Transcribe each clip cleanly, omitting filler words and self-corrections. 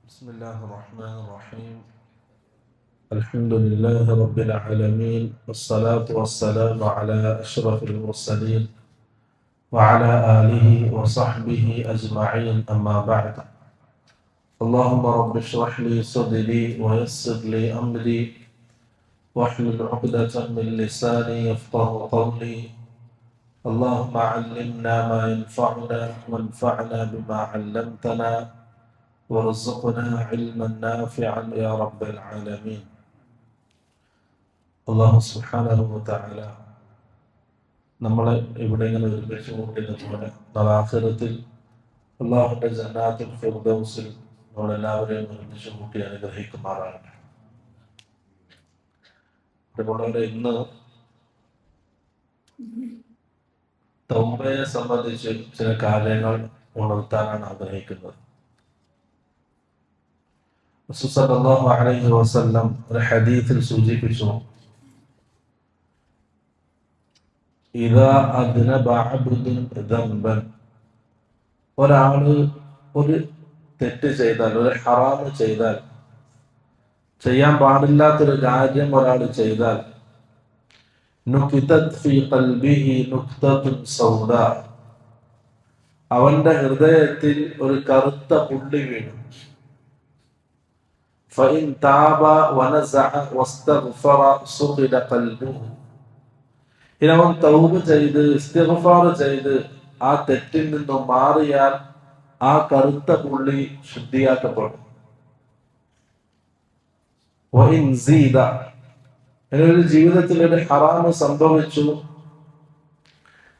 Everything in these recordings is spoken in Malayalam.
بسم الله الرحمن الرحيم. الحمد لله رب العالمين، والصلاة والسلام على أشرف المرسلين وعلى آله وصحبه أجمعين، أما بعد. اللهم رب اشرح لي صدري ويسر لي أمري واحلل عقدة من لساني يفقه قولي. اللهم علمنا ما ينفعنا وانفعنا بما علمتنا وارزقنا علما نافعا يا رب العالمين. അല്ലാഹു സുബ്ഹാനഹു വ തആല നമ്മളെ ഇവിടെ ഇങ്ങനെ ഒരുമിച്ച് കൂട്ടിയതുപോലെ നാളെ ആഖിറത്തിൽ അല്ലാഹുവിന്റെ ജന്നാത്തുൽ ഫിർദൗസിൽ നമ്മളെല്ലാവരെയും ഒരുമിച്ച് കൂട്ടി അനുഗ്രഹിക്കുമാറാകട്ടെ. അതുപോലെ ഇന്ന് തൗബയെ സംബന്ധിച്ച് ചില കാര്യങ്ങൾ ഉണർത്താനാണ് ആഗ്രഹിക്കുന്നത്. റസൂൽ സല്ലല്ലാഹു അലൈഹി വസല്ലം ഒരു ഹദീസിൽ സൂചിപ്പിച്ചു, ഇദാ അദ്നബ അബ്ദുൻ ദംബൻ, ഒരാള് ഒരു തെറ്റ് ചെയ്താൽ, ഒരു ഹറാമ് ചെയ്താൽ, ചെയ്യാൻ പാടില്ലാത്തൊരു കാര്യം ഒരാൾ ചെയ്താൽ, നുകിതത് ഫീ ഖൽബിഹി നുക്തത്തുൻ സൗദാ, അവന്റെ ഹൃദയത്തിൽ ഒരു കറുത്ത പുള്ളി വീണു. ഫഇൻ താബ വനസഅ വസ്തഗ്ഫറ സുഖില ഖൽബുഹു, ഇനവൻ തൗബ ചെയ്ത് ഇസ്തിഗ്ഫാർ ചെയ്ത് ആ തെറ്റിൽ നിന്നും മാറിയാൽ ആ കറുത്ത പുള്ളി ശുദ്ധിയാക്കപ്പെടും. വഇൻ സീദ, ഒരു ജീവിതത്തിൽ ഒരു ഹറാമ് സംഭവിച്ചു,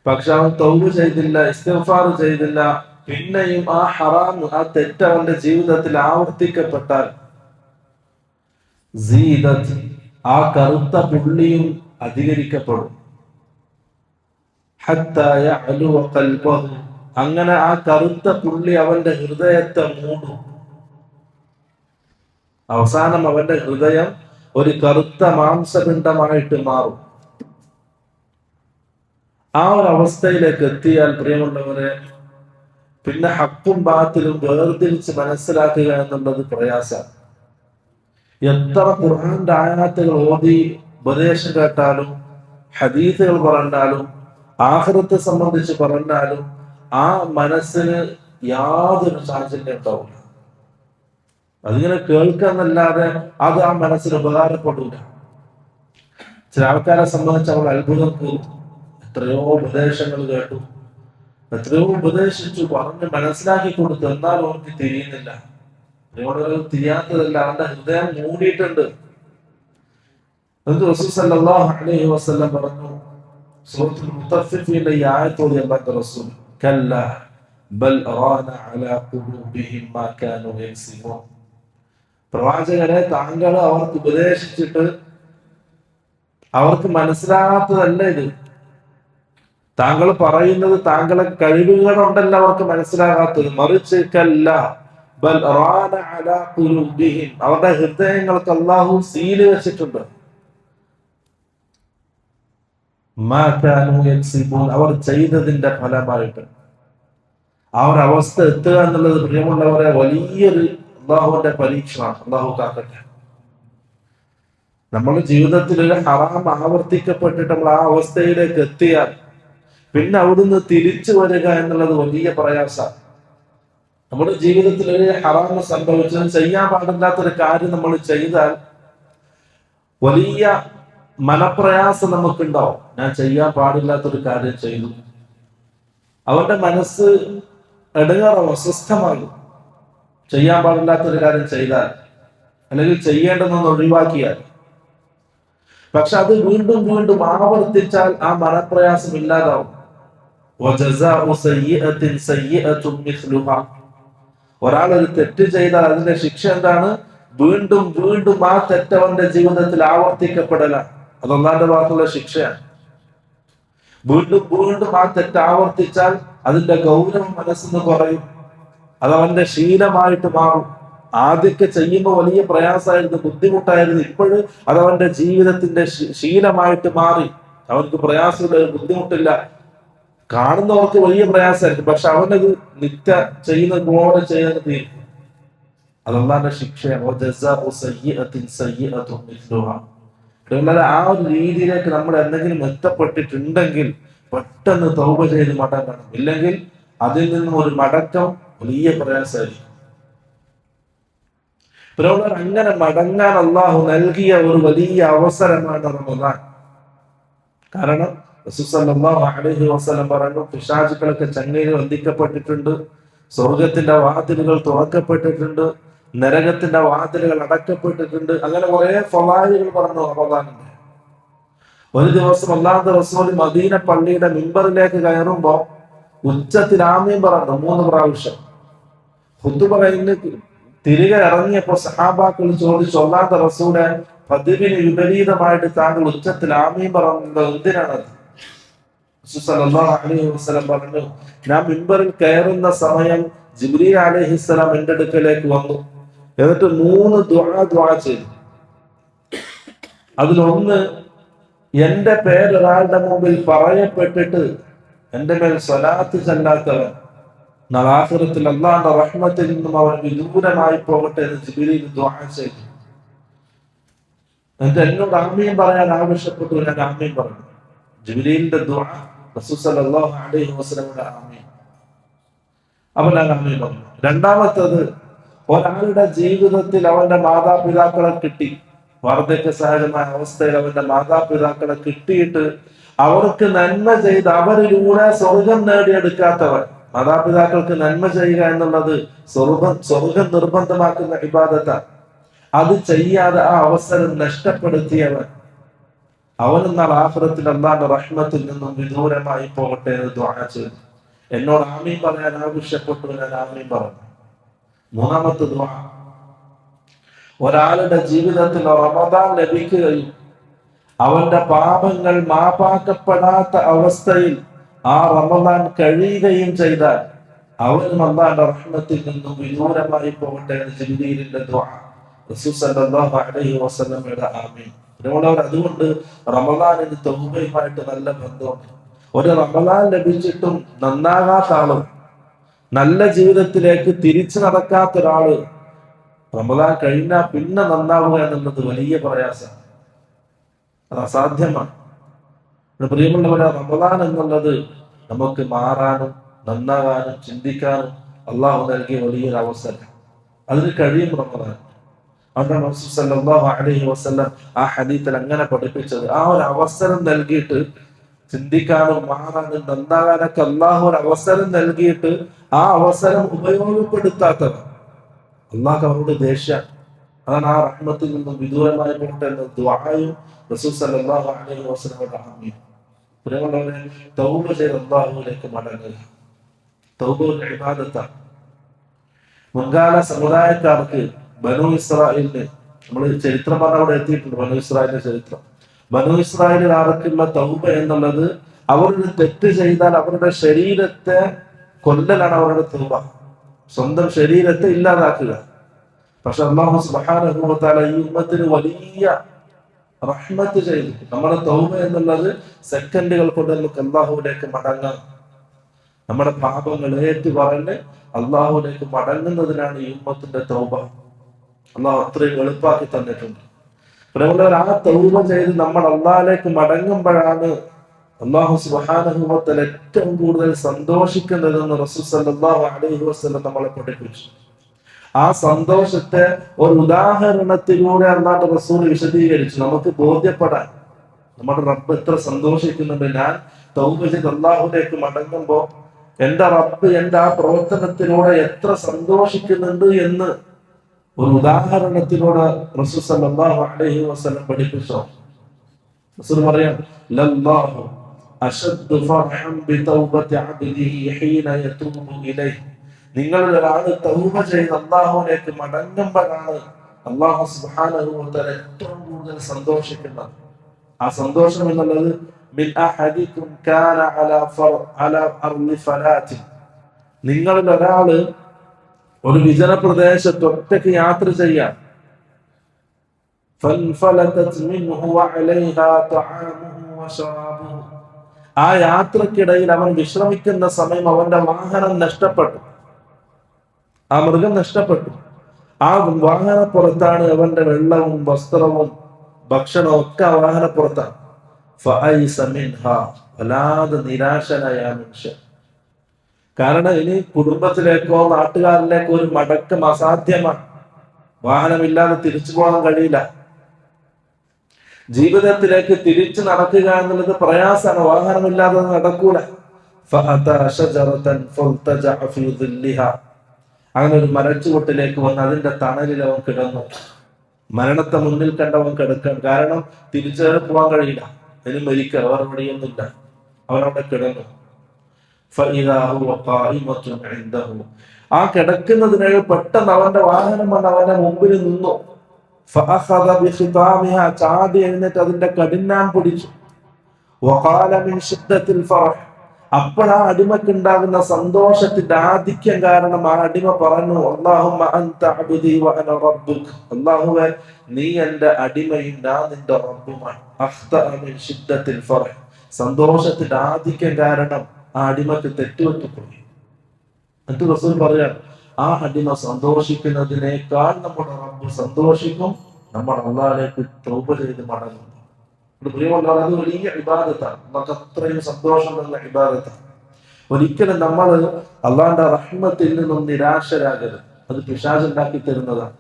പക്ഷെ അവൻ തൗബ ചെയ്തില്ല, ഇസ്തിഗ്ഫാർ ചെയ്തില്ല, പിന്നെയും ആ ഹറാം, ആ തെറ്റ് അവന്റെ ജീവിതത്തിൽ ആവർത്തിക്കപ്പെട്ടാൽ സീദത്, ആ കറുത്ത പുള്ളിയും അധികരിക്കപ്പെടും. ഹത്താ യഅലു ഖൽബഹു, അങ്ങനെ ആ കറുത്ത പുള്ളി അവന്റെ ഹൃദയത്തെ മൂടും. അവസാനം അവന്റെ ഹൃദയം ഒരു കറുത്ത മാംസപിണ്ഡമായിട്ട് മാറും. ആ ഒരു അവസ്ഥയിലേക്ക് എത്തിയാൽ പ്രിയമുള്ളവരെ, പിന്നെ ഹക്കും ബാത്തിലും വേർതിരിച്ച് മനസ്സിലാക്കുക എന്നുള്ളത് പ്രയാസമാണ്. എത്ര ഖുർആന്റെ ആയത്തുകൾ ഓതി ഉപദേശം കേട്ടാലും, ഹദീസുകൾ പറഞ്ഞാലും, ആഖിറത്തെ സംബന്ധിച്ച് പറഞ്ഞാലും ആ മനസ്സിന് യാതൊരു ചാഞ്ചല്യം ഉണ്ടാവില്ല. അതിങ്ങനെ കേൾക്കാന്നല്ലാതെ അത് ആ മനസ്സിന് ഉപകാരപ്പെടില്ല. ചില ആൾക്കാരെ സംബന്ധിച്ച് അവൾ അത്ഭുതം തോന്നും. എത്രയോ ഉപദേശങ്ങൾ കേട്ടു, എത്രയോ ഉപദേശിച്ചു, പറഞ്ഞ് മനസ്സിലാക്കി കൊടുത്തു, എന്നാലും അവർക്ക് തിരിയുന്നില്ല. അതുകൊണ്ട് തിരിയാത്തതല്ല, അവന്റെ ഹൃദയം മൂടിയിട്ടുണ്ട്. റസൂൽ സല്ലല്ലാഹു അലൈഹി വസല്ലം പറഞ്ഞു, സൂറത്തുൽ മുത്തഫിഫീനിലെ ഈ ആയത്ത് ഓതി അല്ലാഹുവിന്റെ റസൂൽ, കല്ലാ ബൽ റാന അലാ ഖുലൂബിഹിം മാ കാനൂ യക്സിബൂൻ, പ്രവാചകരെ, താങ്കൾ അവർക്ക് ഉപദേശിച്ചിട്ട് അവർക്ക് മനസ്സിലാകാത്തതല്ല ഇത്. താങ്കൾ പറയുന്നത് താങ്കളെ കഴിവുകളുണ്ടല്ല അവർക്ക് മനസ്സിലാകാത്തത്, മറിച്ച് കല്ലാ ബൽ റാന അലാ ഖുലൂബിഹിം, അവരുടെ ഹൃദയങ്ങൾക്ക് അല്ലാഹു സീല് വെച്ചിട്ടുണ്ട്. മാ കാനൂ യക്സിബൂൻ, അവർ ചെയ്തതിന്റെ ഫലമായിട്ട്. ആ ഒരു അവസ്ഥ എത്തുക എന്നുള്ളത് പ്രിയമുള്ളവരെ വലിയൊരു അല്ലാഹുവിന്റെ പരീക്ഷണമാണ്. അല്ലാഹു കാക്കട്ടെ. നമ്മുടെ ജീവിതത്തിൽ ഒരു ഹറാം ആവർത്തിക്കപ്പെട്ടിട്ട് നമ്മൾ ആ അവസ്ഥയിലേക്ക് എത്തിയാൽ പിന്നെ അവിടുന്ന് തിരിച്ചു വരിക എന്നുള്ളത് വലിയ പ്രയാസമാണ്. നമ്മുടെ ജീവിതത്തിൽ ഒരു ഹറാം സംഭവിച്ചത്, ചെയ്യാൻ പാടില്ലാത്തൊരു കാര്യം നമ്മൾ ചെയ്താൽ വലിയ മനപ്രയാസം നമുക്കുണ്ടാവും. ഞാൻ ചെയ്യാൻ പാടില്ലാത്തൊരു കാര്യം ചെയ്തു, അവന്റെ മനസ്സ് ഇടങ്ങേറാവും, അസ്വസ്ഥമാകും. ചെയ്യാൻ പാടില്ലാത്തൊരു കാര്യം ചെയ്താൽ, അല്ലെങ്കിൽ ചെയ്യേണ്ടതെന്ന് ഒഴിവാക്കിയാൽ. പക്ഷെ അത് വീണ്ടും വീണ്ടും ആവർത്തിച്ചാൽ ആ മനപ്രയാസം ഇല്ലാതാവും. ഒരാൾ ഒരു തെറ്റ് ചെയ്താൽ അതിന്റെ ശിക്ഷ എന്താണ്? വീണ്ടും വീണ്ടും ആ തെറ്റവന്റെ ജീവിതത്തിൽ ആവർത്തിക്കപ്പെടലാണ്. അത് അല്ലാഹുവിന്റെ ഭാഗത്തുള്ള ശിക്ഷയാണ്. വീണ്ടും വീണ്ടും ആ തെറ്റ് ആവർത്തിച്ചാൽ അതിന്റെ ഗൗരവം മനസ്സിന് കുറയും, അത് അവന്റെ ശീലമായിട്ട് മാറും. ആദ്യമൊക്കെ ചെയ്യുമ്പോൾ വലിയ പ്രയാസമായിരുന്നു, ബുദ്ധിമുട്ടായിരുന്നു. ഇപ്പോഴും അത് അവന്റെ ജീവിതത്തിന്റെ ശീലമായിട്ട് മാറി. അവർക്ക് പ്രയാസമില്ല, ബുദ്ധിമുട്ടില്ല. കാണുന്നവർക്ക് വലിയ പ്രയാസമായിരിക്കും, പക്ഷെ അവനത് നിത്യ ചെയ്യുന്ന പോലെ ചെയ്യുന്നത് തീരും. അത് അള്ളാന്റെ ശിക്ഷയാണ്. ആ ഒരു രീതിയിലേക്ക് നമ്മൾ എന്തെങ്കിലും എത്തപ്പെട്ടിട്ടുണ്ടെങ്കിൽ പെട്ടെന്ന് തൗബ ചെയ്ത് മടങ്ങണം. ഇല്ലെങ്കിൽ അതിൽ നിന്നും ഒരു മടക്കം വലിയ പ്രയാസമായിരിക്കും. പിന്നീട് അങ്ങനെ മടങ്ങാൻ അള്ളാഹു നൽകിയ ഒരു വലിയ അവസരമാണ് റമദാൻ. കാരണം റസൂൽ സല്ലല്ലാഹു അലൈഹി വസല്ലം പറഞ്ഞു, പിശാചുക്കളൊക്കെ ചങ്ങയിൽ ബന്ധിക്കപ്പെട്ടിട്ടുണ്ട്, സ്വർഗത്തിന്റെ വാതിലുകൾ തുറക്കപ്പെട്ടിട്ടുണ്ട്, നരകത്തിന്റെ വാതിലുകൾ അടക്കപ്പെട്ടിട്ടുണ്ട്. അങ്ങനെ കുറെ ഫളായിലുകൾ പറഞ്ഞു റമദാനിന്റെ. ഒരു ദിവസം അല്ലാഹുവിന്റെ റസൂൽ മദീന പള്ളിയുടെ മിമ്പറിലേക്ക് കയറുമ്പോ ഉച്ചത്തിൽ ആമീൻ പറഞ്ഞു 3 പ്രാവശ്യം. ഖുതുബ കഴിഞ്ഞ് തിരികെ ഇറങ്ങിയപ്പോ സഹാബാക്കൾ ചോദിച്ചു, അല്ലാഹുവിന്റെ റസൂലെ, പതിവിന് വിപരീതമായിട്ട് താങ്കൾ ഉച്ചത്തിൽ ആമീൻ പറയുന്നത് എന്തിനാണത്? റസൂൽ സല്ലല്ലാഹു അലൈഹി വസല്ലം പറഞ്ഞു, ഞാൻ മിമ്പറിൽ കയറുന്ന സമയം ജിബ്രീൽ അലൈഹിസ്സലാം എന്റെ അടുക്കലേക്ക് വന്നു. എന്നിട്ട് 3 ദുആ ചെയ്തു. അതിലൊന്ന്, എന്റെ പേരൊരാളുടെ മുമ്പിൽ പറയപ്പെട്ടിട്ട് എന്റെ മേൽ സ്വലാത്ത് ചെല്ലാത്തവൻ നാളെ ആഖിറത്തിൽ അല്ലാഹുവിന്റെ റഹ്മത്തിൽ നിന്നും അവൻ വിദൂരമായി പോകട്ടെ എന്ന് ജിബ്രീൽ ദുആ ചെയ്തു. എന്നിട്ട് എന്നോട് ആമീൻ പറയാൻ ആവശ്യപ്പെട്ടു. ഞാൻ ആമീൻ പറഞ്ഞു. ജിബ്രീലിന്റെ ദുആ, റസൂൽ സല്ലല്ലാഹു അലൈഹി വസല്ലമയുടെ ആമീൻ. അപ്പോൾ ഞാൻ ആമീൻ പറഞ്ഞു. രണ്ടാമത്തേത്, ഒരാളുടെ ജീവിതത്തിൽ അവന്റെ മാതാപിതാക്കളെ കിട്ടി, വാർദ്ധക്യ സഹജമായ അവസ്ഥയിൽ അവന്റെ മാതാപിതാക്കളെ കിട്ടിയിട്ട് അവർക്ക് നന്മ ചെയ്ത് അവരിലൂടെ സ്വർഗം നേടിയെടുക്കാത്തവൻ. മാതാപിതാക്കൾക്ക് നന്മ ചെയ്യുക എന്നുള്ളത് സ്വർഗം നിർബന്ധമാക്കുന്ന ഇബാദത്താണ്. അത് ചെയ്യാതെ ആ അവസരം നഷ്ടപ്പെടുത്തിയവൻ, അവനും നാളെ ആഖിറത്തിൽ അല്ലാഹുവിന്റെ റഹ്മത്തിൽ നിന്നും വിദൂരമായി പോകട്ടെ എന്ന് ദുആ ചെയ്തു. എന്നോട് ആമീൻ പറയാൻ ആവശ്യപ്പെട്ടു. ഞാൻ ആമീൻ പറഞ്ഞു. മൂന്നാമത്തെ ദുആ, ഒരാളുടെ ജീവിതത്തിൽ റമദാൻ ലഭിക്കുകയും അവന്റെ പാപങ്ങൾ മാപ്പാക്കപ്പെടാത്ത അവസ്ഥയിൽ ആ റമദാൻ കഴിയുകയും ചെയ്താൽ അവനും അല്ലാഹുവിന്റെ റഹ്മത്തിൽ നിന്നും വിദൂരമായി പോകട്ടെ എന്ന് ജിബ്രീലിന്റെ ദുആ, റസൂൽ സല്ലല്ലാഹു അലൈഹി വസല്ലമയുടെ ആമീൻ. അതുകൊണ്ട് റമദാനിന് തൗബയുമായിട്ട് നല്ല ബന്ധമുണ്ട്. ഒരു റമദാൻ ലഭിച്ചിട്ടും നന്നാകാത്ത ആളും നല്ല ജീവിതത്തിലേക്ക് തിരിച്ചു നടക്കാത്ത ഒരാള് റമദാൻ കഴിഞ്ഞാൽ പിന്നെ നന്നാവുക എന്നുള്ളത് വലിയ പ്രയാസമാണ്. അത് അസാധ്യമാണ്. പ്രിയമുള്ളവരെ, റമദാൻ എന്നുള്ളത് നമുക്ക് മാറാനും നന്നാകാനും ചിന്തിക്കാനും അള്ളാഹു നൽകിയ വലിയൊരു അവസരം. അതിന് കഴിയും റമദാൻ. അതുകൊണ്ടാണ് റസൂൽ സല്ലല്ലാഹു അലൈഹി വസല്ലം ആ ഹദീസിൽ അങ്ങനെ പഠിപ്പിച്ചത്. ആ ഒരു അവസരം നൽകിയിട്ട് ചിന്തിക്കാനും മാറാനും നന്നാകാനൊക്കെ അള്ളാഹു ഒരു അവസരം നൽകിയിട്ട് ആ അവസരം ഉപയോഗപ്പെടുത്താത്തവർ അള്ളാഹ് അവരോട് ദേഷ്യം. അതാണ് ആ റഹ്മത്തിൽ നിന്നും വിദൂരമായി പോകട്ടെ എന്ന ദുആയും റസൂൽ സല്ലല്ലാഹു അലൈഹി വസല്ലമയുടെ ആമീൻ. പ്രിയമുള്ളവരെ, തൗബ ചെയ്ത് അള്ളാഹുവിലേക്ക് മടങ്ങുക. തൗബ ഒരു ഇബാദത്താണ്. മുൻകാല സമുദായക്കാർക്ക് ബനു ഇസ്രായേലിന്, നമ്മൾ ചരിത്രം പറഞ്ഞ അവിടെ എത്തിയിട്ടുണ്ട്. ബനു ഇസ്രായേലിന്റെ ചരിത്രം. ബനു ഇസ്രായേലുകാർക്കുള്ള തൗബ എന്നുള്ളത് അവരൊരു തെറ്റ് ചെയ്താൽ അവരുടെ ശരീരത്തെ കൊല്ലലാണ് അവരുടെ തൗബ. സ്വന്തം ശരീരത്തെ ഇല്ലാതാക്കുക. പക്ഷെ അല്ലാഹു സുബ്ഹാനഹു വ തആല ഈ ഉമ്മത്തിന് വലിയ റഹ്മത്ത് ചെയ്തു. നമ്മുടെ തൗബ എന്നുള്ളത് സെക്കൻഡുകൾ കൊണ്ട് നമുക്ക് അള്ളാഹുവിലേക്ക് മടങ്ങാം. നമ്മുടെ പാപങ്ങൾ ഏറ്റു പറഞ്ഞ് അള്ളാഹുവിലേക്ക് മടങ്ങുന്നതിനാണ് ഈ ഉമ്മത്തിന്റെ തൗബ. അള്ളാഹു അത്രയും എളുപ്പാക്കി തന്നിട്ടുണ്ട്. പ്രിയമുള്ളവർ, ആ തൗബ ചെയ്ത് നമ്മൾ അള്ളാഹിലേക്ക് മടങ്ങുമ്പോഴാണ് അല്ലാഹു സുബ്ഹാനഹു വ തആല ഏറ്റവും കൂടുതൽ സന്തോഷിക്കുന്നതെന്ന് റസൂൽ സല്ലല്ലാഹു അലൈഹി വസല്ലം നമ്മളെ പഠിപ്പിച്ചു. ആ സന്തോഷത്തെ ഒരു ഉദാഹരണത്തിലൂടെ അല്ലാഹുവിന്റെ റസൂൽ വിശദീകരിച്ചു നമുക്ക് ബോധ്യപ്പെടാൻ. നമ്മുടെ റബ്ബ് എത്ര സന്തോഷിക്കുന്നുണ്ട്. ഞാൻ തൗബ ചെയ്ത് അള്ളാഹുലേക്ക് മടങ്ങുമ്പോ എന്റെ റബ്ബ് എന്റെ ആ പ്രവർത്തനത്തിലൂടെ എത്ര സന്തോഷിക്കുന്നുണ്ട് എന്ന് ഒരു ഉദാഹരണത്തിലൂടെ റസൂൽ സല്ലല്ലാഹു അലൈഹി വസല്ലം പഠിപ്പിച്ചു. റസൂൽ പറയാം, ലല്ലാഹു അശദ്ദു ഫർഹൻ ബിതൗബതി അബ്ദിഹി ഹീന യതൂബു ഇലൈഹി. നിങ്ങളിൽ ഒരാൾ തൗബ ചെയ്ത് അള്ളാഹുവിലേക്ക് മടങ്ങുമ്പോഴാണ് അല്ലാഹു സുബ്ഹാനഹു വ തആല ഏറ്റവും കൂടുതൽ സന്തോഷിക്കുന്നത്. ആ സന്തോഷം എന്നുള്ളത് മിൻ അഹദികും കാന അലാ അർളി ഫലാത്തി. നിങ്ങളിൽ ഒരാള് ഒരു വിജന പ്രദേശത്ത് ഒറ്റയ്ക്ക് യാത്ര ചെയ്യാൻ, ഫൻഫലതത് മിൻഹു വഅലൈഹാ തആമുഹു വശറാബുഹു. ആ യാത്രക്കിടയിൽ അവൻ വിശ്രമിക്കുന്ന സമയം അവന്റെ വാഹനം നഷ്ടപ്പെട്ടു, ആ മൃഗം നഷ്ടപ്പെട്ടു. ആ വാഹനപ്പുറത്താണ് അവന്റെ വെള്ളവും വസ്ത്രവും ഭക്ഷണവും ഒക്കെ ആ വാഹനപ്പുറത്താണ്. വല്ലാതെ നിരാശനായ മനുഷ്യൻ. കാരണം ഇനി കുടുംബത്തിലേക്കോ നാട്ടുകാരിലേക്കോ ഒരു മടക്കം അസാധ്യമാണ്. വാഹനമില്ലാതെ തിരിച്ചു പോകാൻ കഴിയില്ല. ജീവിതത്തിലേക്ക് തിരിച്ചു നടക്കുക എന്നുള്ളത് പ്രയാസമാണ്. വാഹനമില്ലാതെ നടക്കൂല. അങ്ങനെ ഒരു മരച്ചുവട്ടിലേക്ക് വന്ന് അതിന്റെ തണലിൽ അവൻ കിടന്നു. മരണത്തെ മുന്നിൽ കണ്ടവൻ കിടക്കാൻ, കാരണം തിരിച്ചേറി പോകാൻ കഴിയില്ല, അതിന് മരിക്കുക, വേറെ വഴിയൊന്നുമില്ല. അവനവിടെ കിടന്നു. ആ കിടക്കുന്നതിനിടെ പെട്ടെന്ന് അവന്റെ വാഹനം വന്ന് അവന്റെ മുമ്പിൽ നിന്നു. ചാടി എഴുന്നേറ്റ് അതിന്റെ കടിഞ്ഞാൻ പിടിച്ചു. അപ്പോൾ ആ അടിമക്കുണ്ടാകുന്ന സന്തോഷത്തിന്റെ ആധിക്യം കാരണം ആ അടിമ പറഞ്ഞു, അല്ലാഹുവേ, നീ എന്റെ അടിമയും ഞാൻ നിന്റെ റബ്ബുമാണ്. സന്തോഷത്തിന്റെ ആധിക്യം കാരണം ആ അടിമക്ക് തെറ്റുപറ്റിപ്പോയി. എന്നിട്ട് റസൂൽ പറയാൻ, ആ അടിമ സന്തോഷിക്കുന്നതിനേക്കാൾ നമ്മുടെ റബ്ബ് സന്തോഷിക്കും നമ്മൾ അല്ലാഹുവിലേക്ക് തൗബ ചെയ്ത് മടങ്ങും. അത് വലിയ ഇബാദത്താണ്. നമുക്ക് അത്രയും സന്തോഷം തന്ന ഇബാദത്താണ്. ഒരിക്കലും നമ്മൾ അള്ളാന്റെ റഹ്മത്തിൽ നിന്നും നിരാശരാകരുത്. അത് പിശാച് ഉണ്ടാക്കി തരുന്നതാണ്.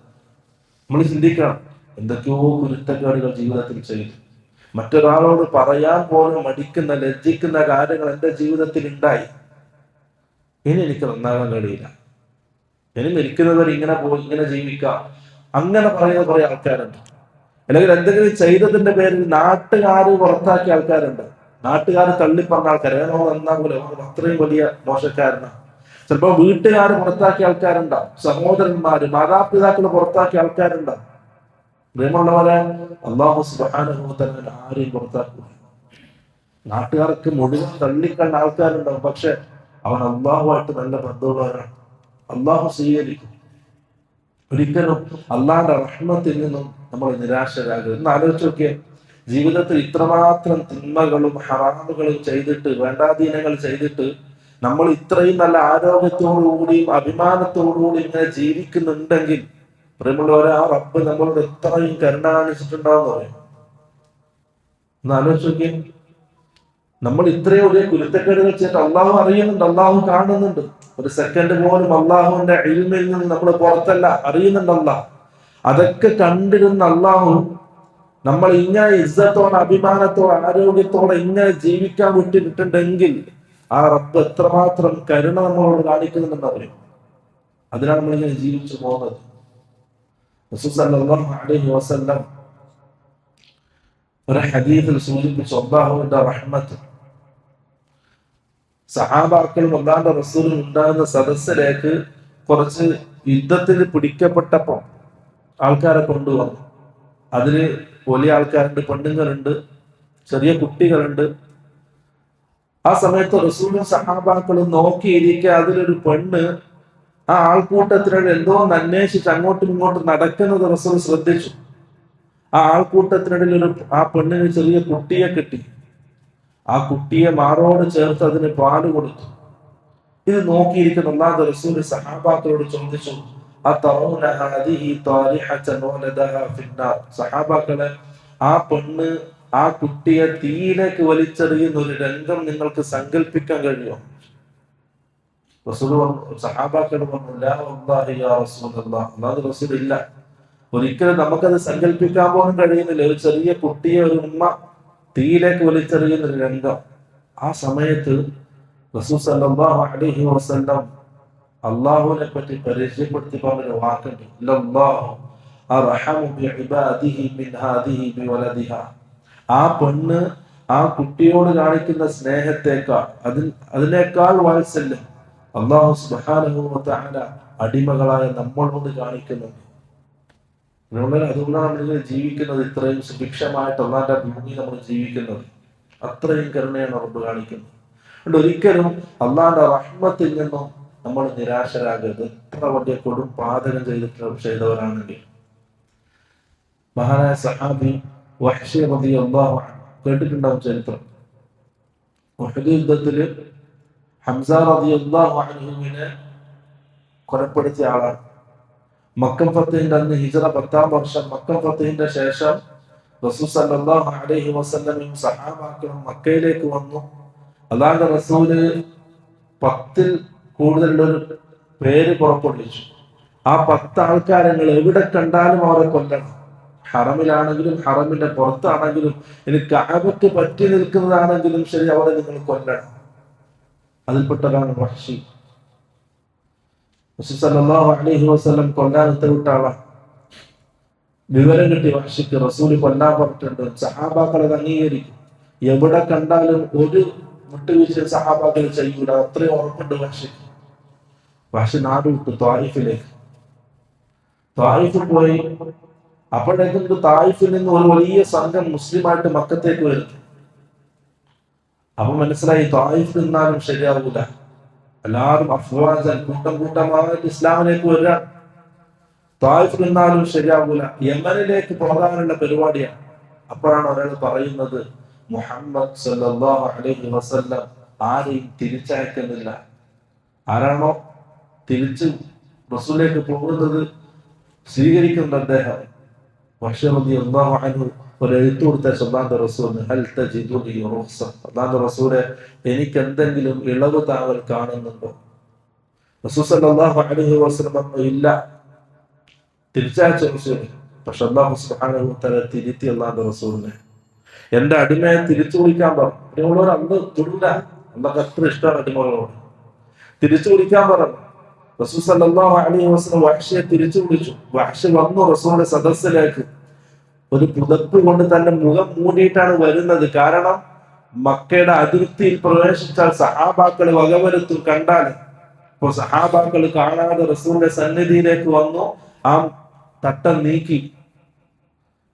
നമ്മൾ ചിന്തിക്കണം, എന്തൊക്കെയോ കുരുത്തക്കേടുകൾ ജീവിതത്തിൽ ചെയ്തു, മറ്റൊരാളോട് പറയാൻ പോലും മടിക്കുന്ന ലജ്ജിക്കുന്ന കാര്യങ്ങൾ എന്റെ ജീവിതത്തിൽ ഉണ്ടായി. ഇനി എനിക്ക് നന്നാകാൻ കഴിയില്ല, ഇനി മരിക്കുന്നവർ ഇങ്ങനെ പോയി ഇങ്ങനെ ജീവിക്കാം, അങ്ങനെ പറയുന്ന കുറെ ആൾക്കാരുണ്ട്. അല്ലെങ്കിൽ എന്തെങ്കിലും ചെയ്തതിന്റെ പേരിൽ നാട്ടുകാർ പുറത്താക്കിയ ആൾക്കാരുണ്ട്. നാട്ടുകാർ തള്ളിപ്പറഞ്ഞ ആൾക്കാർ, നന്നാകൂല, അത്രയും വലിയ മോശക്കാരനാണ്. ചിലപ്പോ വീട്ടുകാർ പുറത്താക്കിയ ആൾക്കാരുണ്ടാവും, സഹോദരന്മാര് മാതാപിതാക്കൾ പുറത്താക്കിയ ആൾക്കാരുണ്ടാവും. പ്രിയമുള്ളവരെ, അല്ലാഹു സുബ്ഹാനഹു വ തആല ആരെയും പുറത്താക്കുക. നാട്ടുകാർക്ക് മുഴുവൻ തള്ളിക്കണ്ട ആൾക്കാരുണ്ടാവും, പക്ഷെ അവൻ അള്ളാഹുമായിട്ട് നല്ല ബന്ധമുള്ളവരാണ്. അള്ളാഹു സ്വീകരിക്കും. ഒരിക്കലും അള്ളാന്റെ റഹ്മത്തിൽ നിന്നും നമ്മൾ നിരാശരാകരുത്. എന്ന് ആലോചിച്ച് നോക്കിയേ, ജീവിതത്തിൽ ഇത്രമാത്രം തിന്മകളും ഹറാമുകളും ചെയ്തിട്ട്, വേണ്ടാധീനങ്ങൾ ചെയ്തിട്ട് നമ്മൾ ഇത്രയും നല്ല ആരോഗ്യത്തോടുകൂടിയും അഭിമാനത്തോടുകൂടി ഇങ്ങനെ ജീവിക്കുന്നുണ്ടെങ്കിൽ, പ്രിയമുള്ളവരെ, ആ റബ്ബ് നമ്മളോട് എത്രയും കരുണ കാണിച്ചിട്ടുണ്ടാവും പറയും. ഒന്ന് ആലോചിച്ച് നോക്കിയേ, നമ്മൾ ഇത്രയും വലിയ കുരുത്തക്കേടുകൾ ചെയ്തിട്ട് അള്ളാഹു അറിയുന്നുണ്ട്, അള്ളാഹു കാണുന്നുണ്ട്. ഒരു സെക്കൻഡ് പോലും അള്ളാഹുവിന്റെ ഇൽമിൽ നിന്ന് നമ്മൾ പുറത്തല്ല, അറിയുന്നുണ്ട് അള്ളാഹ്. അതൊക്കെ കണ്ടിരുന്ന അള്ളാഹു നമ്മൾ ഇങ്ങനെ ഇസ്സത്തോടെ അഭിമാനത്തോടെ ആരോഗ്യത്തോടെ ഇങ്ങനെ ജീവിക്കാൻ വിട്ടിട്ടുണ്ടെങ്കിൽ ആ റബ്ബ് എത്രമാത്രം കരുണ നമ്മളോട് കാണിക്കുന്നുണ്ടെന്ന് അറിയും. അതിനാണ് നമ്മളിങ്ങനെ ജീവിച്ചു പോകുന്നത്. റസൂൽ സല്ലല്ലാഹു അലൈഹി വസല്ലം ഒരു ഹദീസിൽ സൂചിപ്പിച്ചു അല്ലാഹുവിന്റെ റഹ്മത്ത്. സഹാബാക്കളും അല്ലാഹുവിന്റെ റസൂലും ഉണ്ടാകുന്ന സദസ്സിലേക്ക് കുറച്ച് യുദ്ധത്തിൽ പിടിക്കപ്പെട്ടപ്പോ ആൾക്കാരെ കൊണ്ടുവന്നു. അതില് വലിയ ആൾക്കാരുണ്ട്, പെണ്ണുങ്ങളുണ്ട്, ചെറിയ കുട്ടികളുണ്ട്. ആ സമയത്ത് റസൂലും സഹാബാക്കളും നോക്കിയിരിക്കെ അതിലൊരു പെണ്ണ് ആ ആൾക്കൂട്ടത്തിനിടെ എന്തോ ഒന്ന് അന്വേഷിച്ച് അങ്ങോട്ടും ഇങ്ങോട്ടും നടക്കുന്നത് റസൂൽ ശ്രദ്ധിച്ചു. ആ ആൾക്കൂട്ടത്തിനിടയിൽ ആ പെണ്ണിന് ചെറിയ കുട്ടിയെ കിട്ടി. ആ കുട്ടിയെ മാറോട് ചേർത്ത് അതിന് പാല് കൊടുത്തു. ഇത് നോക്കിയിരിക്കുന്ന അല്ലാഹുവിന്റെ റസൂൽ സഹാബാക്കളോട് ചോദിച്ചു, സഹാബാക്കളെ, ആ പെണ്ണ് ആ കുട്ടിയെ തീയിലേക്ക് വലിച്ചെറിയുന്ന ഒരു രംഗം നിങ്ങൾക്ക് സങ്കല്പിക്കാൻ കഴിയുമോ? സഹാബാക്കൾ റസൂൽ ഇല്ല, ഒരിക്കലും നമുക്കത് സങ്കല്പിക്കാൻ പോലും കഴിയുന്നില്ല. ഒരു ചെറിയ കുട്ടിയെ ഒരു ഉമ്മ തീയിലേക്ക് വലിച്ചെറിയുന്ന ഒരു രംഗം. ആ സമയത്ത് റസൂൽ സല്ലല്ലാഹു അലൈഹി വസല്ലം അള്ളാഹുവിനെ പറ്റി പരിചയപ്പെടുത്തി പറഞ്ഞൊരു വാക്കുണ്ട്, ആ പെണ്ണ് ആ കുട്ടിയോട് കാണിക്കുന്ന സ്നേഹത്തേക്കാൾ അതിനേക്കാൾ വാത്സല്യം അല്ലാഹു സുബ്ഹാനഹു വ തആല അടിമകളായ നമ്മളോട് കാണിക്കുന്നുണ്ട്. അതുകൊണ്ടാണ് നമ്മളിങ്ങനെ ജീവിക്കുന്നത്, ഇത്രയും സുഭിക്ഷമായിട്ട് അല്ലാഹുവിന്റെ ഭൂമിയിൽ നമ്മൾ ജീവിക്കുന്നത്. അത്രയും കരുണയാണ് റബ്ബ് കാണിക്കുന്നത്. അതുകൊണ്ട് ഒരിക്കലും അല്ലാഹുവിന്റെ റഹ്മത്തിൽ നിന്നും നമ്മൾ നിരാശരാകരുത്, എത്ര വലിയ കൊടും പാതകം ചെയ്തവരാണെങ്കിൽ. മഹാനായ സഹാബി വഹ്ശി റളിയല്ലാഹു അൻഹു കേട്ടിട്ടുണ്ടാവും ചരിത്രം. ഉഹദ് യുദ്ധത്തില് ഹംസ റളിയല്ലാഹു അൻഹുവിനെ കൊലപ്പെടുത്തിയ ആളാണ്. മക്കം ഫത്തഹിന്റെ അന്ന് ഹിജ്റ 10-ാം വർഷം, മക്കം ഫത്തഹിന്റെ ശേഷം റസൂൽ സല്ലല്ലാഹു അലൈഹി വസല്ലമയും സഹാബാക്കളും മക്കയിലേക്ക് വന്നു. അല്ലാഹുവിന്റെ റസൂല് 10-ൽ കൂടുതലുള്ളൊരു പേര് പുറപ്പെടുവിച്ചു. ആ 10 ആൾക്കാരെ നിങ്ങൾ എവിടെ കണ്ടാലും അവരെ കൊല്ലണം. ഹറമിലാണെങ്കിലും ഹറമിന്റെ പുറത്താണെങ്കിലും ഇനി കഅബക്ക് പറ്റി നിൽക്കുന്നതാണെങ്കിലും ശരി, അവരെ നിങ്ങൾ കൊല്ലണം. അതിൽപ്പെട്ടതാണ് വഹ്ശി. റസൂൽ സല്ലല്ലാഹു അലൈഹി വസല്ലം കൊല്ലാൻ ഉത്തരവിട്ട ആളാണ്. വിവരം കിട്ടി വഹ്ശിക്ക് റസൂൽ കൊല്ലാൻ പറഞ്ഞിട്ടുണ്ട്. സഹാബാക്കൾ അത് അംഗീകരിക്കും. എവിടെ കണ്ടാലും ഒരു വിട്ടുവീഴ്ച സഹാബാക്കൾ ചെയ്യൂല, അത്രയും ഉറപ്പുണ്ട് വഹ്ശിക്ക്. വഹ്ശി നാട് വിട്ടു ത്വായിഫിലേക്ക്. ത്വായിഫിൽ പോയി. അപ്പോഴേക്കും തായിഫിൽ നിന്ന് ഒരു വലിയ സംഘം മുസ്ലിമായിട്ട് മക്കത്തേക്ക് വരുന്നു. അപ്പൊ മനസ്സിലായി തായിഫ് നിന്നാലും ശരിയാവൂല. എല്ലാവരും അഫ്വാജൻ കൂട്ടം കൂട്ടമായിട്ട് ഇസ്ലാമിലേക്ക് വരിക. തായിഫ് നിന്നാലും ശരിയാവൂല, യമനിലേക്ക് പോകാനുള്ള പരിപാടിയാണ്. അപ്പോഴാണ് ഒരാൾ പറയുന്നത്, മുഹമ്മദ് സല്ലല്ലാഹു അലൈഹി വസല്ലം ആരെയും തിരിച്ചയക്കുന്നില്ല. ആരാണോ തിരിച്ച് റസൂലിലേക്ക് പോകുന്നത് സ്വീകരിക്കുന്ന അദ്ദേഹം ഒരു എഴുത്തു കൊടുത്ത അല്ലാഹുവിന്റെ റസൂലിന്, ഹൽ തജിദുനി റുഖ്സ, അല്ലാഹുവിന്റെ റസൂലെ എനിക്ക് എന്തെങ്കിലും ഇളവ് താങ്കൾ കാണുന്നുണ്ടോ? റസൂൽ സല്ലല്ലാഹു അലൈഹി വസല്ലം പറഞ്ഞു, ഇല്ല. തിരിച്ചയച്ച റസൂൽ. പക്ഷെ അല്ലാഹു സുബ്ഹാനഹു വ തആല തിരുത്തി അല്ലാഹുവിന്റെ റസൂലിനെ. എന്റെ അടിമയെ തിരിച്ചു വിളിക്കാൻ പറഞ്ഞു. അടിമകളോട് അന്ന് തൊടില്ല, അള്ളാഹ് അത്ര ഇഷ്ടമാണ് അടിമകളോട്. തിരിച്ചു വിളിക്കാൻ പറഞ്ഞു. റസൂൽ സല്ലല്ലാഹു അലൈഹി വസല്ലം വഹ്ശിയെ തിരിച്ചു വിളിച്ചു. വഹ്ശി വന്നു റസൂലിന്റെ സദസ്സിലേക്ക്. ഒരു പുതപ്പ് കൊണ്ട് തന്റെ മുഖം മൂടിയിട്ടാണ് വരുന്നത്. കാരണം മക്കയുടെ അതിർത്തിയിൽ പ്രവേശിച്ചാൽ സഹാബാക്കൾ വകവരുത്തും കണ്ടാൽ. ഇപ്പൊ സഹാബാക്കൾ കാണാതെ റസൂലിന്റെ സന്നിധിയിലേക്ക് വന്നു. ആ തട്ടം നീക്കി.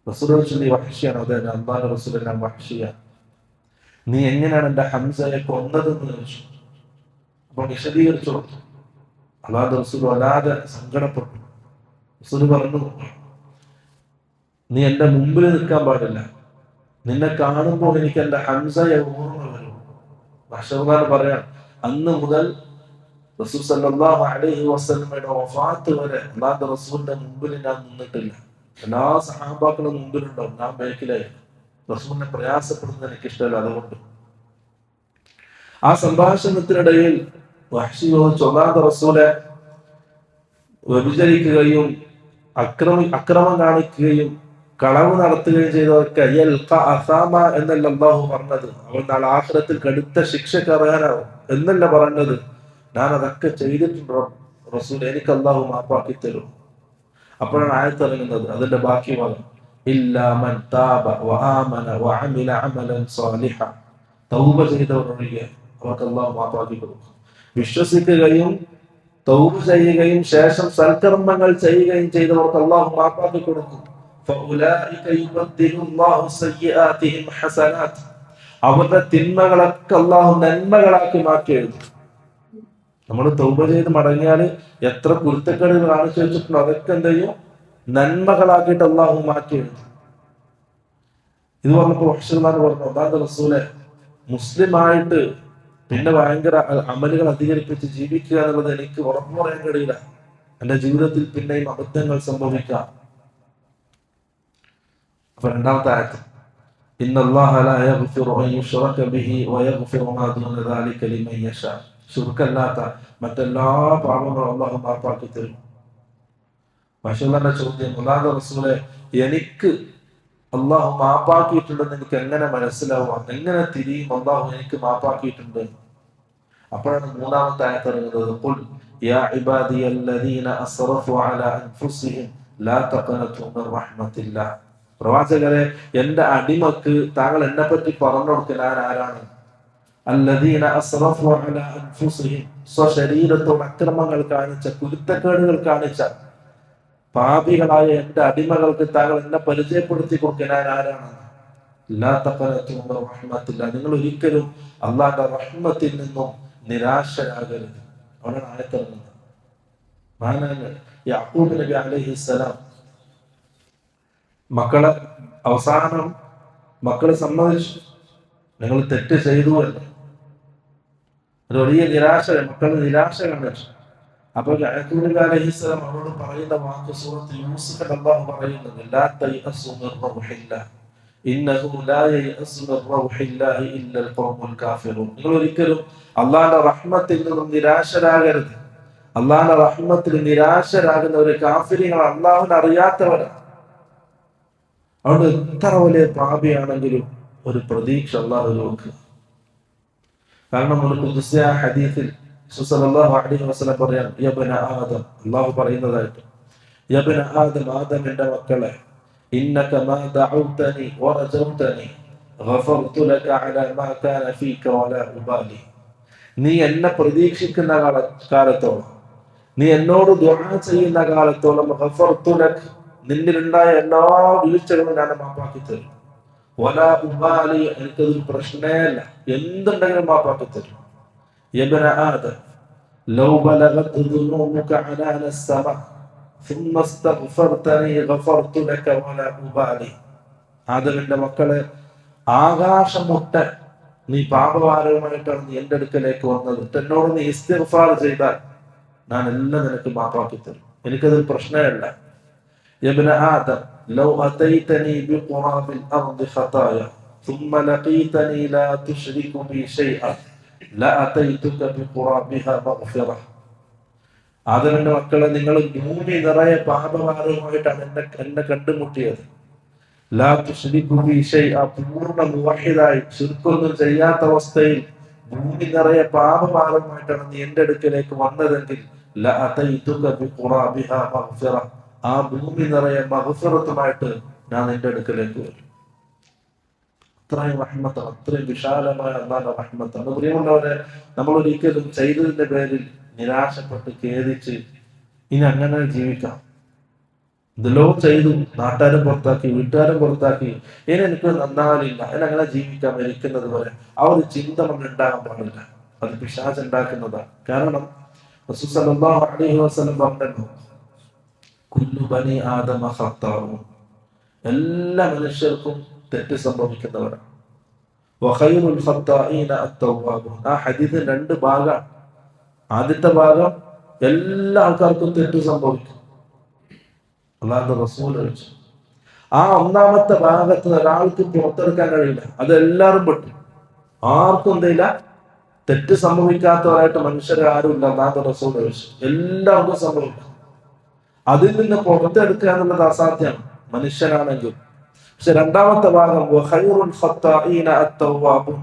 റസൂലിനോട് ചൊല്ലി, വഹ്ശിയാണ്. അതെ, അല്ലാഹുവിന്റെ റസൂൽ, ഞാൻ വഹ്ശിയാണ്. നീ എങ്ങനെയാണ് എന്റെ ഹംസയെ കൊന്നതെന്ന് ചോദിച്ചു. അപ്പൊ വിശദീകരിച്ചു കൊടുത്തു. അല്ലാഹുവിന്റെ റസൂൽ വല്ലാതെ സങ്കടപ്പെട്ടു. റസൂൽ പറഞ്ഞു, നീ എന്റെ മുമ്പിൽ നിൽക്കാൻ പാടില്ല. നിന്നെ കാണുമ്പോൾ എനിക്ക് എന്റെ ഹംസയെ ഓർമ്മ വരും. റസൂൽ പറയാൻ, അന്ന് മുതൽ റസൂൽ സല്ലല്ലാഹു അലൈഹി വസല്ലമയുടെ വഫാത്ത് വരെ അല്ലാഹുവിന്റെ റസൂലിന്റെ മുമ്പിൽ ഞാൻ നിന്നിട്ടില്ല. എല്ലാ സഹാബാക്കളും മുമ്പിലുണ്ടാവും, ഞാൻ ബേക്കിലായി. റസൂലിനെ പ്രയാസപ്പെടുന്നത് എനിക്ക് ഇഷ്ടമല്ല. അതുകൊണ്ട് ആ സംഭാഷണത്തിനിടയിൽ വഹ്ശി ചോദിച്ചു, റസൂലെ വ്യഭിചരിക്കുകയും അക്രമം കാണിക്കുകയും കളവ് നടത്തുകയും ചെയ്തവർക്ക് എന്നല്ല അല്ലാഹു പറഞ്ഞത്. അവൻ നാളെ ആഖിറത്തിൽ കടുത്ത ശിക്ഷയ്ക്ക് അർഹനാവും എന്നല്ല പറഞ്ഞത്. ഞാൻ അതൊക്കെ ചെയ്തിട്ടുണ്ടോ റസൂൽ, എനിക്ക് അല്ലാഹു മാപ്പാക്കി തരും. അപ്പോഴാണ് ആയത്ത് ഇറങ്ങുന്നത്. അതിന്റെ ബാക്കി ഭാഗം, ഇല്ലാ മൻ താബ വആമന വഅമില അമലൻ സാലിഹ, തൗബ ചെയ്തവരൊഴികെ അവർക്ക് അല്ലാഹു മാപ്പാക്കി കൊടുക്കും. വിശ്വസിക്കുകയും തൗബ ചെയ്യുകയും ശേഷം സൽക്കർമ്മങ്ങൾ ചെയ്യുകയും ചെയ്തവർക്ക് അല്ലാഹു മാപ്പാക്കി കൊടുക്കും. ഫഉലൈക യുബദ്ദിലുല്ലാഹു സയ്യിആതിഹിം ഹസനാത്ത്, അവരുടെ തിന്മകളൊക്കെ അല്ലാഹു നന്മകളാക്കി മാറ്റി എഴുതും. നമ്മൾ തൗബ ചെയ്ത് മടങ്ങിയാൽ എത്ര കുരുത്തക്കേടുകൾ കാണിച്ചു വെച്ചിട്ടുണ്ടോ അതൊക്കെ എന്ത് ചെയ്യും? നന്മകളാക്കിയിട്ട് അല്ലാഹു മാറ്റി എഴുതും. ഇത് പറഞ്ഞപ്പോൾ വഹ്ശിമാർ പറഞ്ഞു, അല്ലാഹുവിന്റെ റസൂലെ, മുസ്ലിമായിട്ട് പിന്നെ ഭയങ്കര അമലുകൾ അധികരിപ്പിച്ച് ജീവിക്കുക എന്നുള്ളത് എനിക്ക് ഉറപ്പു പറയാൻ കഴിയില്ല. എന്റെ ജീവിതത്തിൽ പിന്നെയും അബദ്ധങ്ങൾ സംഭവിക്കാം. അപ്പൊ രണ്ടാമത്തെ ആയത്ത്, ഇന്നല്ലാഹ ലാ യഗ്ഫിറു അൻ യുശ്റക ബിഹി വയഗ്ഫിറു മാ ദൂന ദാലിക ലിമൻ യശാ. ശിർക്കല്ലാത്ത മറ്റെല്ലാ പാപങ്ങളും അല്ലാഹു മാപ്പാക്കി തരും. വഹ്ശിയുടെ ചോദ്യം, അല്ലാഹുവിന്റെ റസൂലെ, എനിക്ക് അല്ലാഹു മാപ്പാക്കിയിട്ടുണ്ടെന്ന് എനിക്ക് എങ്ങനെ മനസ്സിലാവും? എങ്ങനെ തിരിയും അല്ലാഹു എനിക്ക് മാപ്പാക്കിയിട്ടുണ്ട്? അപ്പോഴാണ് മൂന്നാമത്തെ ആയത്ത് ഇറങ്ങുന്നത്, ഖുൽ യാ ഇബാദിയല്ലദീന അസ്റഫു അലാ അൻഫുസിഹിം ലാ തഖനതു മിർ റഹ്മത്തില്ലാ. പ്രവാചകരെ, എന്റെ അടിമക്ക് താങ്കൾ എന്നെ പറ്റി പറഞ്ഞു കൊടുക്കുക, ഞാൻ ആരാണ്? അല്ലദീന അസ്റഫു അലാ അൻഫുസിഹിം, സ്വശരീരത്തോട് അക്രമങ്ങൾ കാണിച്ച, കുരുത്തക്കേടുകൾ കാണിച്ച പാപികളായ എന്റെ അടിമകൾക്ക് താങ്കൾ എന്നെ പരിചയപ്പെടുത്തി കൊടുക്കുക, ഞാൻ ആരാണ്? ലാ തഖനതു മിർ റഹ്മത്തില്ലാ, നിങ്ങൾ ഒരിക്കലും അല്ലാഹുവിന്റെ റഹ്മത്തിൽ നിന്നും നിരാശരാകരുത്. അവനാണ് ആയത്തിറങ്ങുന്നത്. മഹാനായ യാക്കൂബ് നബി അലൈഹിസ്സലാം അവസാനം മക്കളെ സമ്മതിച്ചു, നിങ്ങൾ തെറ്റ് ചെയ്തു എന്ന്. ഒരു വലിയ നിരാശ, മക്കൾ നിരാശ കാണിച്ചു. അപ്പൊ യാക്കൂബ് അലൈഹിസ്സലാം അവരോട് പറയുന്ന വാക്ക് സൂറത്ത് യൂസുഫിൽ അല്ലാഹു പറയുന്നത് ലാ തയഅസു മിർ റൗഹില്ലാഹ് ഇന്നഹു ലാ യയഅസു മിർ റൗഹില്ലാഹി ഇല്ലൽ ഖൗമുൽ കാഫിറൂൻ. നിങ്ങൾ ഒരിക്കലും അള്ളാഹുവിന്റെ റഹ്മത്തിൽ നിന്നും നിരാശരാകരുത്. അള്ളാഹുവിന്റെ റഹ്മത്തിൽ നിരാശരാകുന്ന ഒരു കാഫിരികൾ അള്ളാഹുവിനെ അറിയാത്തവരാണ്. അതുകൊണ്ട് എത്ര വലിയ പാപിയാണെങ്കിലും ഒരു പ്രതീക്ഷ അള്ളാഹു നോക്കുക. കാരണം ഒരു ഖുദ്സിയ ഹദീസിൽ സല്ലല്ലാഹു അലൈഹി വസല്ലം പറയാൻ യബ്ന ആദം, അല്ലാഹു പറയുന്നതായിട്ട്, യബ്ന ആദം, ആദമിന്റെ മക്കളെ, ഇന്നക മാ ദഅൗതനി വറജൗതനി ഗഫർതു ലക അലാ മാ കാന ഫീക വലാ ഉബാലി. നീ എന്നെ പ്രതീക്ഷിക്കുന്ന കാലത്തോളം, നീ എന്നോട് ദുആ ചെയ്യുന്ന കാലത്തോളം ഗഫർതു ലക, നിന്നിലുണ്ടായ എല്ലാ വീഴ്ചകളും ഞാൻ മാപ്പാക്കി തരും. വലാ ഉബാലി, എനിക്കതൊരു പ്രശ്നമല്ല, എന്തുണ്ടെങ്കിലും മാപ്പാക്കി തരും. യബ്ന ആദം ലൗ ബലഗത് ദുനൂബുക അനാന അസ്സമാ ثم استغفرتني غفرت لك ولا أبالي. ആദമിന്റെ മക്കളെ, ആകാശം മുട്ട നീ പാപഭാരവുമായിട്ടാണ് നീ എന്റെ അടുക്കലേക്ക് വന്നത്, എന്നോട് നീ ഇസ്തിഗ്ഫാർ ചെയ്താൽ ഞാൻ എല്ലാം നിനക്ക് മാപ്പാക്കി തരും, എനിക്കതൊരു പ്രശ്നമല്ല. യബ്ന ആദം ലൗ അതൈതനി ബിഖുറാബിൽ അർദി ഖതായ ثم لقيتني لا تشرك بي شيئا لأتيتك بقرابها مغفرة. ആദമിന്റെ മക്കളെ, നിങ്ങൾ ഭൂമി നിറയെ പാപഭാരവുമായിട്ടാണ് എന്നെ കണ്ടുമുട്ടിയത്. ലാ തുശ്രികു ബി ശൈഅ, പൂർണ്ണ മുവഹിദായി ശിർക്കൊന്നും ചെയ്യാത്ത അവസ്ഥയിൽ ഭൂമി നിറയെ പാപഭാരവുമായിട്ടാണ് നീ എന്റെ അടുക്കലേക്ക് വന്നതെങ്കിൽ ലഅതൈതുക ബിഖുറാബിഹാ മഗ്ഫിറ, ആ ഭൂമി നിറയെ മഗ്ഫിറത്തുമായിട്ട് ഞാൻ നിന്റെ അടുക്കലേക്ക് വരും. അത്രയും റഹ്മത്താണ്, അത്രയും വിശാലമായ അല്ലാഹുവിന്റെ റഹ്മത്താണ്. പ്രിയമുള്ളവരെ, നമ്മൾ ഒരിക്കലും ചെയ്തതിന്റെ പേരിൽ നിരാശപ്പെട്ട് ഖേദിച്ച് ഇനി അങ്ങനെ ജീവിക്കാം. ഇതെല്ലോ ചെയ്തു, നാട്ടുകാരും പുറത്താക്കി, വീട്ടുകാരും പുറത്താക്കി, ഇനി എനിക്ക് നന്നാവില്ല, ഇനി അങ്ങനെ ജീവിക്കാം മരിക്കുന്നത് വരെ, ആ ഒരു ചിന്ത നമ്മൾ ഉണ്ടാകാൻ പാടില്ല. അത് പിശാച് ഉണ്ടാക്കുന്നതാണ്. കാരണം റസൂൽ സല്ലല്ലാഹു അലൈഹി വസല്ലം പറഞ്ഞു, കുല്ലു ബനി ആദമ ഖത്താഊൻ, എല്ലാ മനുഷ്യർക്കും തെറ്റ് സംഭവിക്കുന്നവരാണ്. വഖൈറുൽ ഖത്താഈന അത്തവ്വാബൂൻ. ആ ഹദീസിന് രണ്ട് ഭാഗമാണ്. ആദ്യത്തെ ഭാഗം എല്ലാ ആൾക്കാർക്കും തെറ്റ് സംഭവിക്കും, അല്ലാഹുവിന്റെ റസൂൽ ചോദിച്ചു. ആ ഒന്നാമത്തെ ഭാഗത്ത് ഒരാൾക്ക് പുറത്തെടുക്കാൻ കഴിയില്ല, അത് എല്ലാവരും പെട്ടു. ആർക്കും എന്തില്ല, തെറ്റ് സംഭവിക്കാത്തവരായിട്ട് മനുഷ്യരെ ആരുമില്ല. അല്ലാഹുവിന്റെ റസൂൽ ചോദിച്ചു, എല്ലാവർക്കും സംഭവിക്കും. അതിൽ നിന്ന് പുറത്തെടുക്കുക എന്നുള്ളത് അസാധ്യമാണ് മനുഷ്യനാണെങ്കിൽ. പക്ഷെ രണ്ടാമത്തെ ഭാഗം വഖൈറുൽ ഖത്താഈന അത്തവ്വാബൂൻ,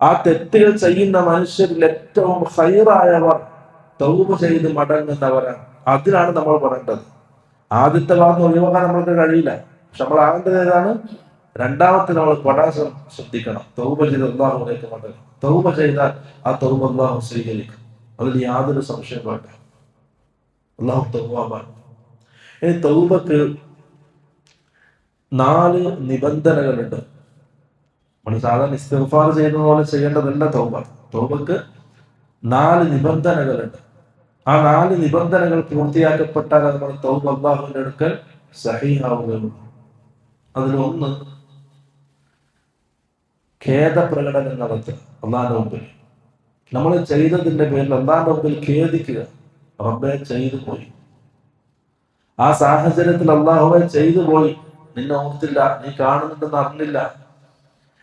ആ തെറ്റുകൾ ചെയ്യുന്ന മനുഷ്യരിൽ ഏറ്റവും ഖൈറായവർ തൗബ ചെയ്ത് മടങ്ങുന്നവരാണ്. അതിലാണ് നമ്മൾ പറയേണ്ടത്. ആദ്യത്തെ ഭാഗം ഒഴിവാക്കാൻ നമ്മൾക്ക് കഴിയില്ല. പക്ഷെ നമ്മൾ ആകേണ്ടത് ഏതാണ്? രണ്ടാമത്തെ നമ്മൾ വളരെ ശ്രദ്ധിക്കണം. തൗബ ചെയ്ത് അല്ലാഹുവിലേക്ക് മടങ്ങും. തൗബ ചെയ്താൽ ആ തൗബ അല്ലാഹു സ്വീകരിക്കും, അതിൽ യാതൊരു സംശയം വേണ്ട. അല്ലാഹു തൗവാബാണ്. ഇനി തൗബക്ക് 4 നിബന്ധനകളുണ്ട്. നമ്മൾ സാധാരണ ഇസ്തിഗ്ഫാർ ചെയ്യുന്ന പോലെ ചെയ്യേണ്ടതല്ല തൗബ. തൗബക്ക് 4 നിബന്ധനകളുണ്ട്. ആ 4 നിബന്ധനകൾ പൂർത്തിയാക്കപ്പെട്ടാൽ നമ്മൾ തൗബ അല്ലാഹുവിന്റെ അടുക്കൽ സഹീഹാവുകയുള്ളൂ. അതിലൊന്ന് ഖേദപ്രകടനം നടത്തുക. അല്ലാഹുവിന്റെ മുമ്പിൽ നമ്മൾ ചെയ്തതിന്റെ പേരിൽ അല്ലാഹുവിന്റെ മുമ്പിൽ ഖേദിക്കുക. റബ്ബേ, ചെയ്തു പോയി, ആ സാഹചര്യത്തിൽ അല്ലാഹുവേ ചെയ്തു പോയി, നിന്നെ ഓർത്തില്ല, നീ കാണുന്നുണ്ടെന്ന് അറിഞ്ഞില്ല,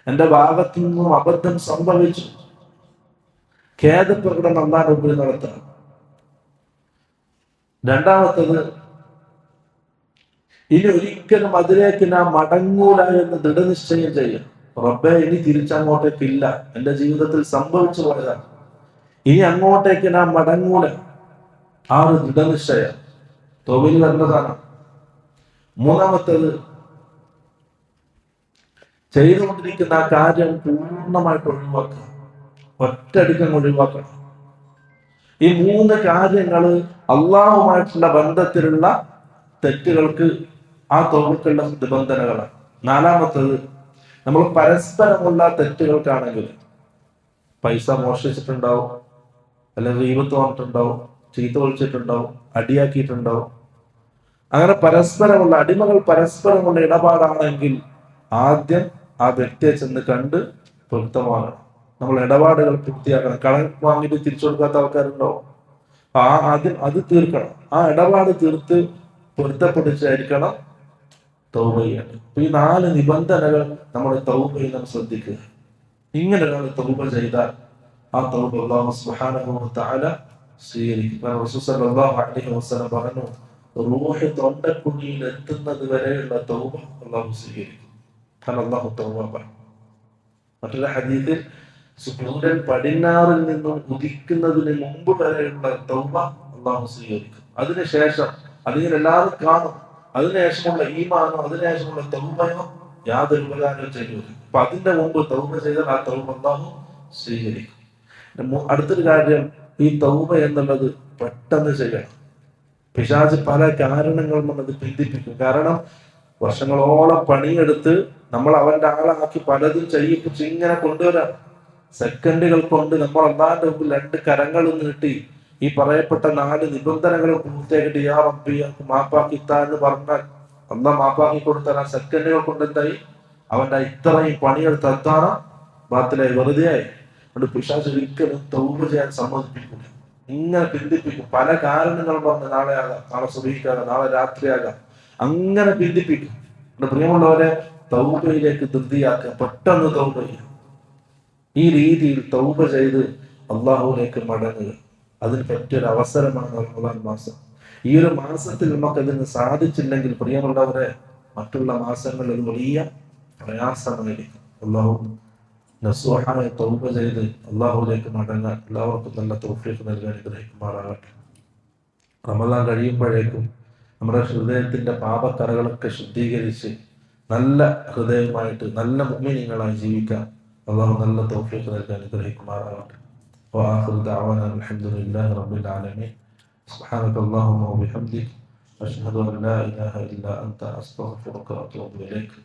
എന്റെ ഭാഗത്തു നിന്നും അബദ്ധം സംഭവിച്ചു. ഖേദപ്രകടനം അല്ലാഹുവിന്റെ മുമ്പിൽ നടത്തുക. രണ്ടാമത്തത്, ഇനി ഒരിക്കലും അതിലേക്ക് ഞാൻ മടങ്ങൂല എന്ന് ദൃഢനിശ്ചയം ചെയ്യുക. റബ്ബേ, ഇനി തിരിച്ചങ്ങോട്ടേക്കില്ല, എന്റെ ജീവിതത്തിൽ സംഭവിച്ചു പോയതാണ്, ഇനി അങ്ങോട്ടേക്ക് ഞാൻ മടങ്ങൂല. ആ ഒരു ദൃഢനിശ്ചയം തൗബയിൽ വരുന്നതാണ്. മൂന്നാമത്തത്, ചെയ്തുകൊണ്ടിരിക്കുന്ന ആ കാര്യം പൂർണ്ണമായിട്ട് ഒഴിവാക്കുക, ഒറ്റയടിക്കം ഒഴിവാക്കണം. ഈ 3 കാര്യങ്ങൾ അള്ളാഹുമായിട്ടുള്ള ബന്ധത്തിലുള്ള തെറ്റുകൾക്ക് ആ തൗബക്കുള്ള നിബന്ധനകളാണ്. നാലാമത്തത്, നമ്മൾ പരസ്പരമുള്ള തെറ്റുകൾക്കാണെങ്കിൽ, പൈസ മോഷ്ടിച്ചിട്ടുണ്ടാവും, അല്ലെങ്കിൽ ഗീബത്ത് പറഞ്ഞിട്ടുണ്ടാവും, ചീത്ത വിളിച്ചിട്ടുണ്ടാവും, അടിയാക്കിയിട്ടുണ്ടാവും. അങ്ങനെ പരസ്പരമുള്ള അടിമകൾ പരസ്പരമുള്ള ഇടപാടാണെങ്കിൽ ആദ്യം ആ വ്യക്തിയെ ചെന്ന് കണ്ട് പൊരുത്തമാകണം. നമ്മൾ ഇടപാടുകൾ പൂർത്തിയാക്കണം. കടം വാങ്ങിയിട്ട് തിരിച്ചു കൊടുക്കാത്ത ആൾക്കാരുണ്ടാവും, അത് തീർക്കണം. ആ ഇടപാട് തീർത്ത് പൊരുത്തപ്പെടിച്ചായിരിക്കണം തൗബ ചെയ്യേണ്ടത്. അപ്പൊ ഈ 4 നിബന്ധനകൾ നമ്മുടെ തൗബയിൽ നാം ശ്രദ്ധിക്കുക. ഇങ്ങനെ ഒരാൾ തൗബ ചെയ്താൽ ആ തൗബ അല്ലാഹു സുബ്ഹാനഹു വ തആല സ്വീകരിക്കും. റസൂൽ സല്ലല്ലാഹു അലൈഹി വസല്ലം പറഞ്ഞു, റൂഹ് തൊണ്ടക്കുഴിയിൽ എത്തുന്നത് വരെയുള്ള തൗബ അല്ലാഹു സ്വീകരിക്കും. കാരണം അല്ലാഹു തൗവ്വാബാണ്. മറ്റൊരു ഹദീസിൽ സൂര്യൻ പടിഞ്ഞാറിൽ നിന്നും ഉദിക്കുന്നതിന് മുമ്പ് വരെയുള്ള തൗബ അല്ലാഹു സ്വീകരിക്കും. അതിനുശേഷം അതിങ്ങനെ എല്ലാവരും കാണും. അതിനുശേഷമുള്ള ഈമാനോ അതിനുശേഷമുള്ള തൗബയോ യാതൊരു ഉപകാരവും ചെയ്യൂല. അപ്പൊ അതിന്റെ മുമ്പ് തൗബ ചെയ്താൽ ആ തൗബ അല്ലാഹു സ്വീകരിക്കും. അടുത്തൊരു കാര്യം, ഈ തൗബ എന്നുള്ളത് പെട്ടെന്ന് ചെയ്യണം. പിശാച് പല കാരണങ്ങളും അത് പിന്തിപ്പിക്കും. കാരണം വർഷങ്ങളോളം പണിയെടുത്ത് നമ്മൾ അവന്റെ ആളാക്കി പലതും ചെയ്യിപ്പിച്ച് ഇങ്ങനെ കൊണ്ടുവരാം. സെക്കൻഡുകൾ കൊണ്ട് നമ്മൾ അല്ലാഹുവിന്റെ മുമ്പിൽ 2 കരങ്ങൾ നീട്ടി ഈ പറയപ്പെട്ട 4 നിബന്ധനകളും പൂർത്തിയാക്കിയിട്ട് യാ റബ്ബി മാപ്പാക്കിത്താ എന്ന് പറഞ്ഞാൽ അല്ലാഹ് മാപ്പാക്കി കൊടുത്താൽ ആ സെക്കൻഡുകൾ കൊണ്ട് എന്തായി? അവന്റെ ഇത്രയും പണിയെടുത്ത് അത്താറ ബാത്തിലായി, വെറുതെ ആയി. അതുകൊണ്ട് പിശാച് ഒരിക്കലും തൗബ ചെയ്യാൻ സമ്മതിപ്പിക്കില്ല. ഇങ്ങനെ പിന്തിപ്പിക്കും. പല കാരണങ്ങൾ പറഞ്ഞ് നാളെ ആകാം, നാളെ സുബഹിക്കാകാം, നാളെ രാത്രിയാകാം, അങ്ങനെ പിന്തിപ്പിക്കും. പ്രിയമുള്ളവരെ, തൗബയിലേക്ക് ധൃതിയാക്കുക, പെട്ടെന്ന് തൗബ ചെയ്യുക. ഈ രീതിയിൽ തൗബ ചെയ്ത് അള്ളാഹുവിലേക്ക് മടങ്ങുക. അതിന് പറ്റിയൊരു അവസരമാണ് റമദാൻ മാസം. ഈ ഒരു മാസത്തിൽ നമുക്കതിന് സാധിച്ചില്ലെങ്കിൽ പ്രിയമുള്ളവരെ, മറ്റുള്ള മാസങ്ങളിൽ വലിയ പ്രയാസമായിരിക്കും. അള്ളാഹു നസൂഹായ തൗബ ചെയ്ത് അള്ളാഹുവിലേക്ക് മടങ്ങാൻ എല്ലാവർക്കും നല്ല തൗഫീഖ് നൽകാൻ അനുഗ്രഹിക്കുമാറാകട്ടെ. റമദാൻ കഴിയുമ്പോഴേക്കും നമ്മുടെ ഹൃദയത്തിന്റെ പാപക്കറകളൊക്കെ ശുദ്ധീകരിച്ച് നല്ല ഹൃദയമായിട്ട് നല്ല മുഅ്മിനീങ്ങളായി ജീവിക്കാൻ അള്ളാഹു നല്ല തൗഫീഖ് നൽകാൻ അനുഗ്രഹിക്കുമാറാകട്ടെ. വആഖിറു ദഅവാനാ അൽഹംദുലില്ലാഹി റബ്ബിൽ ആലമീൻ. സുബ്ഹാനക അല്ലാഹുമ്മ വബിഹംദിക അശ്ഹദു അൻ ലാ ഇലാഹ ഇല്ലാ അൻത അസ്തഗ്ഫിറുക വഅതൂബു ഇലൈക്.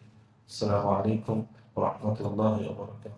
അസ്സലാമു അലൈക്കും വറഹ്മത്തുള്ളാഹി വബറകാതുഹു.